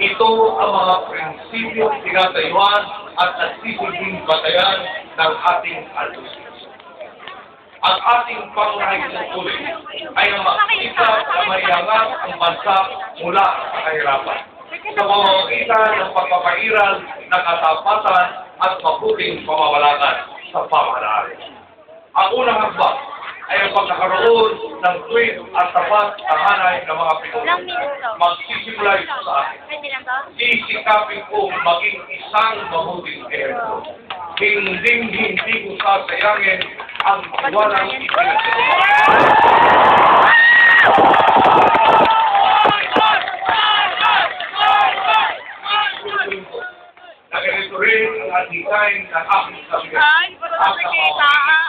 Ito ang mga prinsipyo tinatayuan at nagsisilbing batayan ng ating albusin. Ang ating pangunahing tungkulin ay ang makikita na maiangat ang bansa mula sa kahirapan sa pamamagitan ng pagpapairal ng katapatan at mabuting pamamalakad sa pamahalaan. Ang unang hakbang ay ang pagkakaroon ng tuwid at tapat na hanay ng mga Pinoy. Magsisimula ito sa akin. Sisikapin ko maging isang mabuting ehemplo. Hindi ko sasayangin ang tiwalang na ganito rin ang adhikain ng aking sabihan at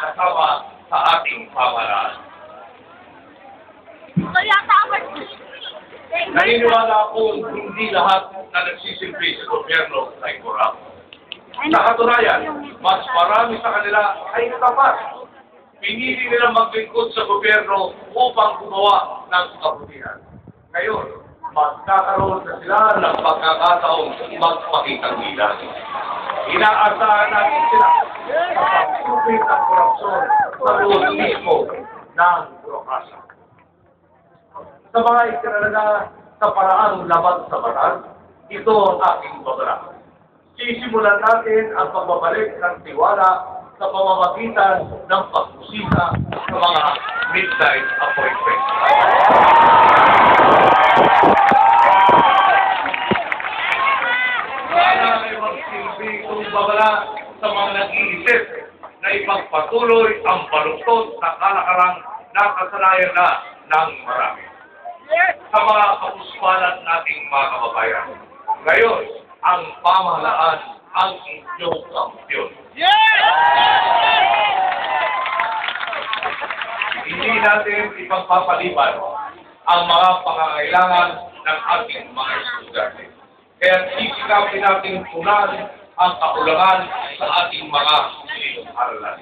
kasama sa ating pamahalaan. Naniniwala ako hindi lahat na nagsisilbi sa gobyerno ay korap. Sa katunayan, mas marami sa kanila ay tapat. Pinili nilang maglingkod sa gobyerno upang gumawa ng kabutihan. Ngayon, magkakaroon na sila ng pagkakataong magpakitang gilas. Inaasahan natin sila sa pagtupit ng korupsyon sa loob mismo ng burokrasya. Sa mga itinalaga sa paraang labag sa batas, ito ang aking babala. Sisimulan natin ang pagbabalik ng tiwala sa pamamagitan ng pagbusisa sa mga midnight appointments. Sana ay magsilbi kung babala sa mga nag-iisip na ipagpatuloy ang baluktot na kalakarang nakasanayan na ng marami. Sa mga kapuspalan nating mga kababayan, ngayon, ang pamahalaan ang inyong kampyon. Hindi natin ipagpapaliban ang mga pangangailangan ng ating mga estudyante. Kaya sisikapin natin tunan ang kakulangan sa ating mga silid-aralan.